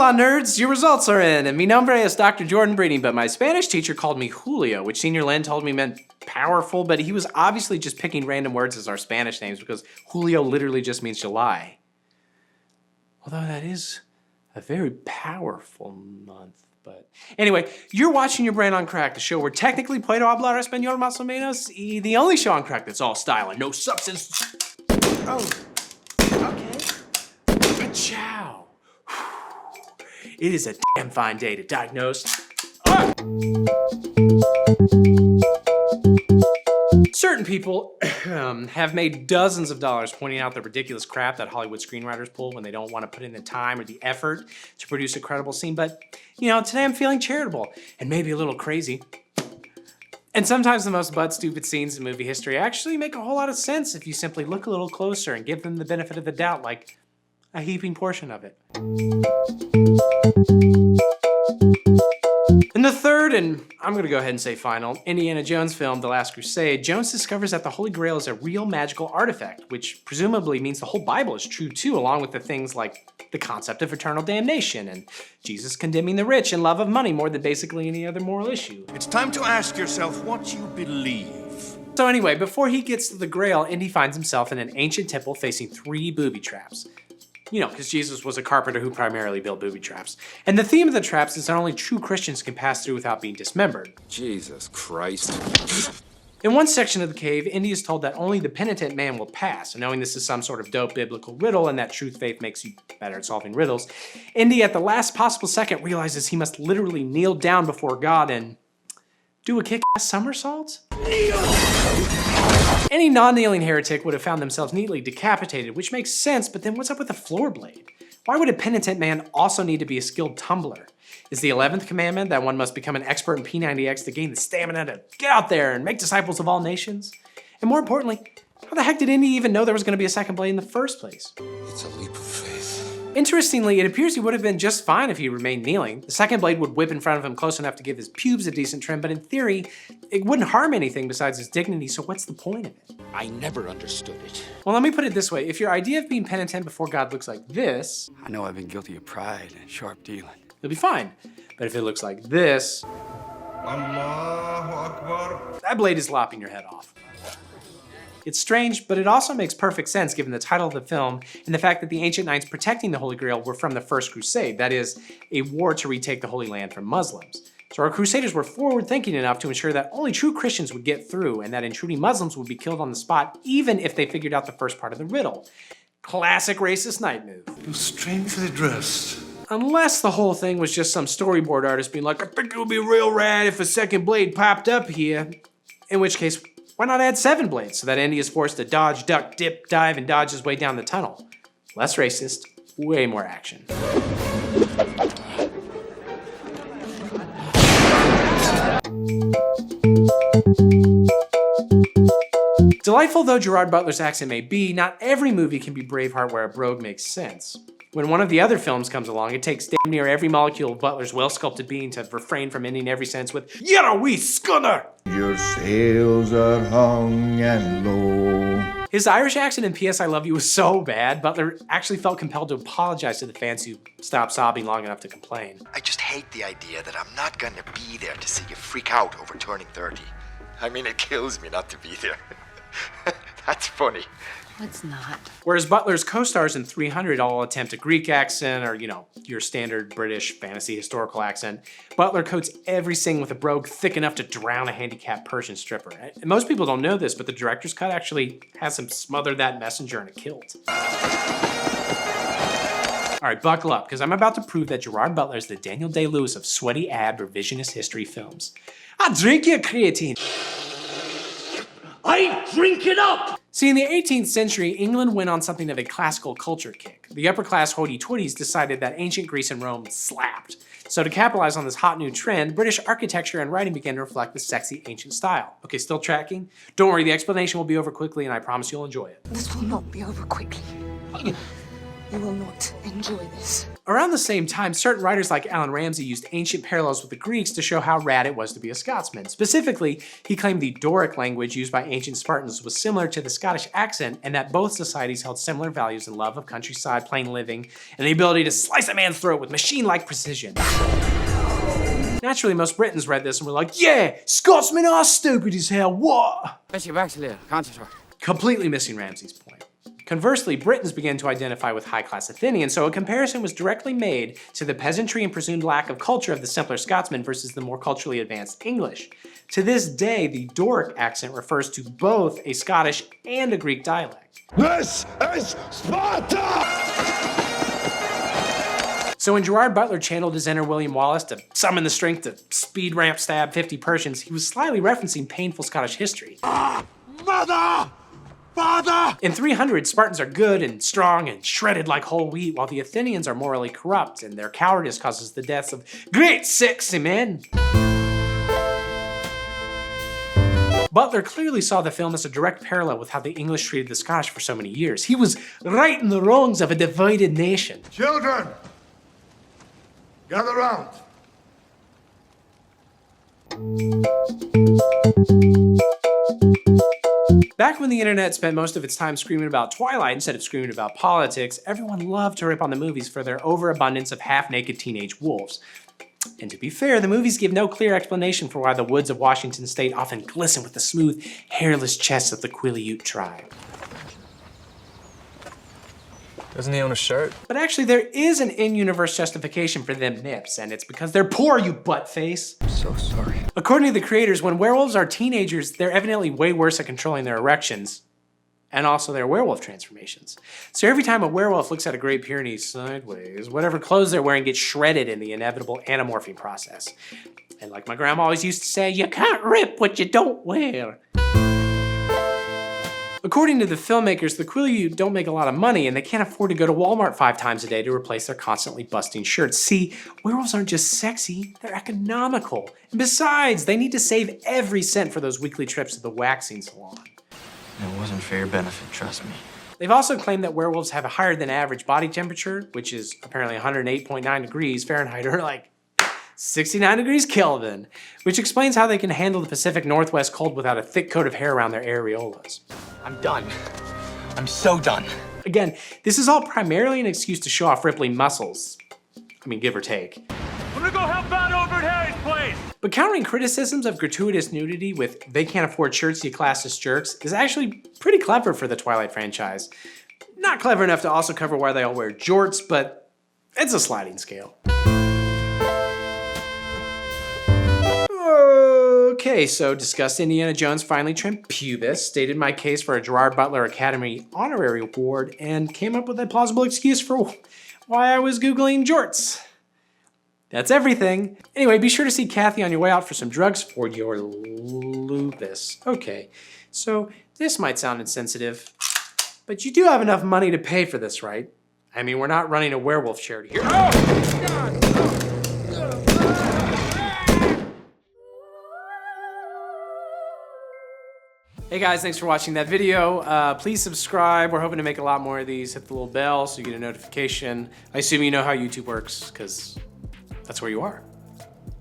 Hola nerds, your results are in, and mi nombre es Dr. Jordan Breeding, but my Spanish teacher called me Julio, which Senior Len told me meant powerful, but he was obviously just picking random words as our Spanish names because Julio literally just means July. Although that is a very powerful month, but... Anyway, you're watching Your Brain on Crack, the show where technically puedo hablar español más o menos, y the only show on crack that's all style and no substance. Oh, okay. Pachow. It is a damn fine day to diagnose. Ah! Certain people have made dozens of dollars pointing out the ridiculous crap that Hollywood screenwriters pull when they don't want to put in the time or the effort to produce a credible scene. But, you know, today I'm feeling charitable and maybe a little crazy. And sometimes the most butt-stupid scenes in movie history actually make a whole lot of sense if you simply look a little closer and give them the benefit of the doubt, like a heaping portion of it. In the third, and I'm gonna go ahead and say final, Indiana Jones film, The Last Crusade, Jones discovers that the Holy Grail is a real magical artifact, which presumably means the whole Bible is true too, along with the things like the concept of eternal damnation and Jesus condemning the rich and love of money more than basically any other moral issue. It's time to ask yourself what you believe. So anyway, before he gets to the Grail, Indy finds himself in an ancient temple facing 3 booby traps. You know, because Jesus was a carpenter who primarily built booby traps. And the theme of the traps is that only true Christians can pass through without being dismembered. Jesus Christ. In one section of the cave, Indy is told that only the penitent man will pass, and knowing this is some sort of dope biblical riddle and that truth faith makes you better at solving riddles, Indy at the last possible second realizes he must literally kneel down before God and do a kick-ass somersault? Any non-kneeling heretic would have found themselves neatly decapitated, which makes sense, but then what's up with a floor blade? Why would a penitent man also need to be a skilled tumbler? Is the 11th commandment that one must become an expert in P90X to gain the stamina to get out there and make disciples of all nations? And more importantly, how the heck did Indy even know there was going to be a second blade in the first place? It's a leap of faith. Interestingly, it appears he would have been just fine if he remained kneeling. The second blade would whip in front of him close enough to give his pubes a decent trim, but in theory, it wouldn't harm anything besides his dignity, so what's the point of it? I never understood it. Well, let me put it this way. If your idea of being penitent before God looks like this, I know I've been guilty of pride and sharp dealing. you'll be fine. But if it looks like this, Allahu Akbar. that blade is lopping your head off. It's strange, but it also makes perfect sense given the title of the film and the fact that the ancient knights protecting the Holy Grail were from the First Crusade, that is, a war to retake the Holy Land from Muslims. So our Crusaders were forward-thinking enough to ensure that only true Christians would get through and that intruding Muslims would be killed on the spot even if they figured out the first part of the riddle. Classic racist knight move. You're strangely dressed. Unless the whole thing was just some storyboard artist being like, I think it would be real rad if a second blade popped up here. In which case, why not add 7 blades so that Indy is forced to dodge, duck, dip, dive, and dodge his way down the tunnel? Less racist, way more action. Delightful though Gerard Butler's accent may be, not every movie can be Braveheart where a brogue makes sense. When one of the other films comes along, it takes damn near every molecule of Butler's well-sculpted being to refrain from ending every sentence with, "You're a wee scunner!" Your sails are hung and low. His Irish accent in P.S. I Love You was so bad, Butler actually felt compelled to apologize to the fans who stopped sobbing long enough to complain. I just hate the idea that I'm not gonna be there to see you freak out over turning 30. I mean, it kills me not to be there. That's funny. It's not. Whereas Butler's co-stars in 300 all attempt a Greek accent or, you know, your standard British fantasy historical accent, Butler coats every scene with a brogue thick enough to drown a handicapped Persian stripper. And most people don't know this, but the director's cut actually has him smother that messenger in a kilt. All right, buckle up, because I'm about to prove that Gerard Butler is the Daniel Day-Lewis of sweaty ab revisionist history films. I drink your creatine. I drink it up! See, in the 18th century, England went on something of a classical culture kick. The upper-class hoity-toities decided that ancient Greece and Rome slapped. So to capitalize on this hot new trend, British architecture and writing began to reflect the sexy ancient style. Okay, still tracking? Don't worry, the explanation will be over quickly and I promise you'll enjoy it. This will not be over quickly. You will not enjoy this. Around the same time, certain writers like Alan Ramsay used ancient parallels with the Greeks to show how rad it was to be a Scotsman. Specifically, he claimed the Doric language used by ancient Spartans was similar to the Scottish accent, and that both societies held similar values and love of countryside, plain living, and the ability to slice a man's throat with machine-like precision. Naturally, most Britons read this and were like, yeah, Scotsmen are stupid as hell, what? Completely missing Ramsay's point. Conversely, Britons began to identify with high-class Athenians, so a comparison was directly made to the peasantry and presumed lack of culture of the simpler Scotsmen versus the more culturally advanced English. To this day, the Doric accent refers to both a Scottish and a Greek dialect. This is Sparta! So when Gerard Butler channeled his inner William Wallace to summon the strength to speed ramp stab 50 Persians, he was slyly referencing painful Scottish history. Mother! Father! In 300, Spartans are good and strong and shredded like whole wheat, while the Athenians are morally corrupt, and their cowardice causes the deaths of great sexy men. Butler clearly saw the film as a direct parallel with how the English treated the Scottish for so many years. He was righting the wrongs of a divided nation. Children! Gather round. Back when the internet spent most of its time screaming about Twilight instead of screaming about politics, everyone loved to rip on the movies for their overabundance of half-naked teenage wolves. And to be fair, the movies give no clear explanation for why the woods of Washington state often glisten with the smooth, hairless chests of the Quileute tribe. Doesn't he own a shirt? But actually, there is an in-universe justification for them nips, and it's because they're poor, you buttface. I'm so sorry. According to the creators, when werewolves are teenagers, they're evidently way worse at controlling their erections, and also their werewolf transformations. So every time a werewolf looks at a Great Pyrenees sideways, whatever clothes they're wearing gets shredded in the inevitable anamorphing process. And like my grandma always used to say, you can't rip what you don't wear. According to the filmmakers, the Quileute don't make a lot of money, and they can't afford to go to Walmart 5 times a day to replace their constantly busting shirts. See, werewolves aren't just sexy, they're economical. And besides, they need to save every cent for those weekly trips to the waxing salon. It wasn't for your benefit, trust me. They've also claimed that werewolves have a higher than average body temperature, which is apparently 108.9 degrees Fahrenheit, or like 69 degrees Kelvin, which explains how they can handle the Pacific Northwest cold without a thick coat of hair around their areolas. I'm done. I'm so done. Again, this is all primarily an excuse to show off rippling muscles. I mean, give or take. I'm gonna go help out over at Harry's place! But countering criticisms of gratuitous nudity with "they can't afford shirts, you classist jerks" is actually pretty clever for the Twilight franchise. Not clever enough to also cover why they all wear jorts, but it's a sliding scale. Okay, so discussed Indiana Jones finally trimmed pubis, stated my case for a Gerard Butler Academy Honorary Award, and came up with a plausible excuse for why I was Googling jorts. That's everything. Anyway, be sure to see Kathy on your way out for some drugs for your lupus. Okay, so this might sound insensitive, but you do have enough money to pay for this, right? I mean, we're not running a werewolf charity here. Oh, God! Hey guys, thanks for watching that video. Please subscribe. We're hoping to make a lot more of these. Hit the little bell so you get a notification. I assume you know how YouTube works, because that's where you are.